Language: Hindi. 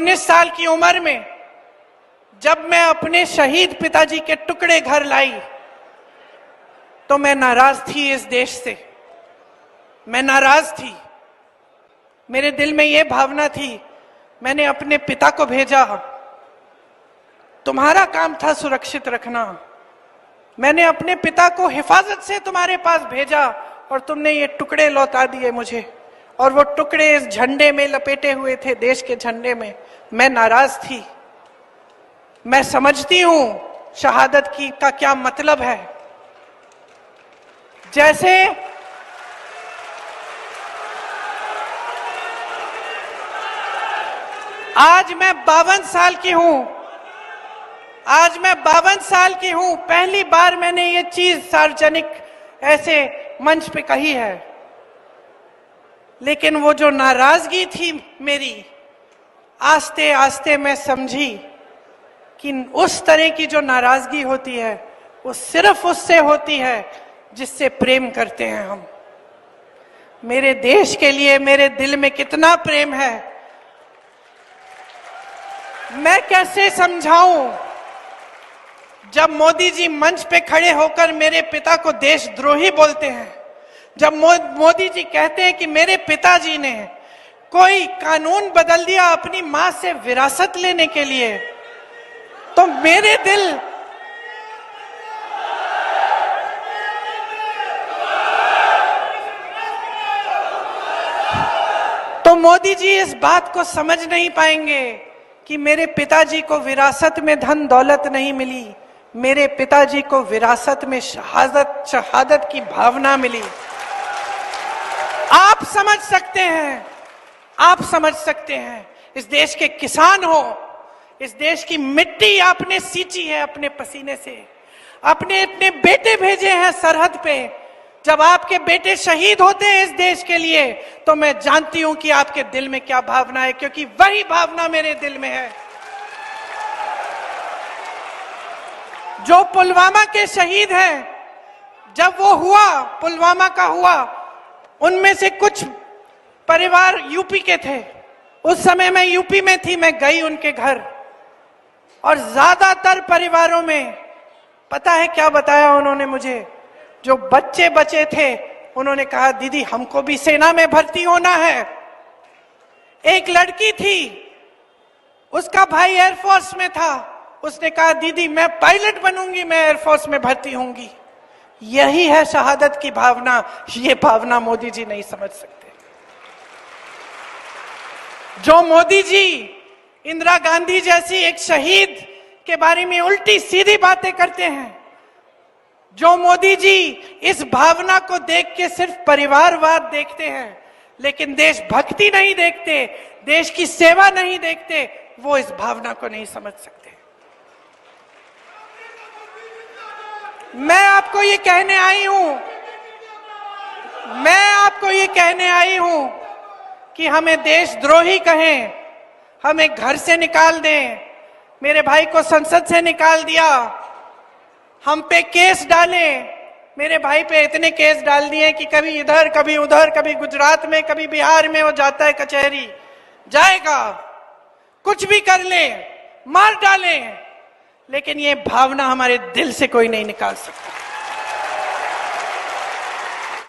19 साल की उम्र में जब मैं अपने शहीद पिताजी के टुकड़े घर लाई तो मैं नाराज थी इस देश से। मैं नाराज थी। मेरे दिल में यह भावना थी, मैंने अपने पिता को भेजा, तुम्हारा काम था सुरक्षित रखना। मैंने अपने पिता को हिफाजत से तुम्हारे पास भेजा और तुमने ये टुकड़े लौटा दिए मुझे, और वो टुकड़े इस झंडे में लपेटे हुए थे, देश के झंडे में। मैं नाराज थी। मैं समझती हूं शहादत की का क्या मतलब है। जैसे आज मैं 52 साल की हूं, आज मैं 52 साल की हूं, पहली बार मैंने ये चीज सार्वजनिक ऐसे मंच पे कही है। लेकिन वो जो नाराजगी थी मेरी, आस्ते आस्ते मैं समझी कि उस तरह की जो नाराजगी होती है वो सिर्फ उससे होती है जिससे प्रेम करते हैं हम। मेरे देश के लिए मेरे दिल में कितना प्रेम है, मैं कैसे समझाऊं। जब मोदी जी मंच पे खड़े होकर मेरे पिता को देशद्रोही बोलते हैं, जब मोदी जी कहते हैं कि मेरे पिताजी ने कोई कानून बदल दिया अपनी मां से विरासत लेने के लिए, तो मेरे दिल तो मोदी जी इस बात को समझ नहीं पाएंगे कि मेरे पिताजी को विरासत में धन दौलत नहीं मिली, मेरे पिताजी को विरासत में शहादत की भावना मिली। आप समझ सकते हैं, आप समझ सकते हैं। इस देश के किसान हो, इस देश की मिट्टी आपने सींची है अपने पसीने से, अपने इतने बेटे भेजे हैं सरहद पे। जब आपके बेटे शहीद होते हैं इस देश के लिए, तो मैं जानती हूं कि आपके दिल में क्या भावना है, क्योंकि वही भावना मेरे दिल में है। जो पुलवामा के शहीद हैं, जब वो हुआ, पुलवामा का हुआ, उनमें से कुछ परिवार यूपी के थे। उस समय मैं यूपी में थी, मैं गई उनके घर, और ज्यादातर परिवारों में पता है क्या बताया उन्होंने मुझे? जो बच्चे बचे थे उन्होंने कहा, दीदी हमको भी सेना में भर्ती होना है। एक लड़की थी, उसका भाई एयरफोर्स में था, उसने कहा दीदी मैं पायलट बनूंगी, मैं एयरफोर्स में भर्ती होंगी। यही है शहादत की भावना। ये भावना मोदी जी नहीं समझ सकते। जो मोदी जी इंदिरा गांधी जैसी एक शहीद के बारे में उल्टी सीधी बातें करते हैं, जो मोदी जी इस भावना को देख के सिर्फ परिवारवाद देखते हैं, लेकिन देशभक्ति नहीं देखते, देश की सेवा नहीं देखते, वो इस भावना को नहीं समझ सकते। मैं आपको ये कहने आई हूं, मैं आपको ये कहने आई हूं कि हमें देशद्रोही कहें, हमें घर से निकाल दें, मेरे भाई को संसद से निकाल दिया, हम पे केस डाले। मेरे भाई पे इतने केस डाल दिए कि कभी इधर कभी उधर, कभी गुजरात में कभी बिहार में वो जाता है कचहरी, जाएगा, कुछ भी कर ले, मार डाले, लेकिन ये भावना हमारे दिल से कोई नहीं निकाल सकता।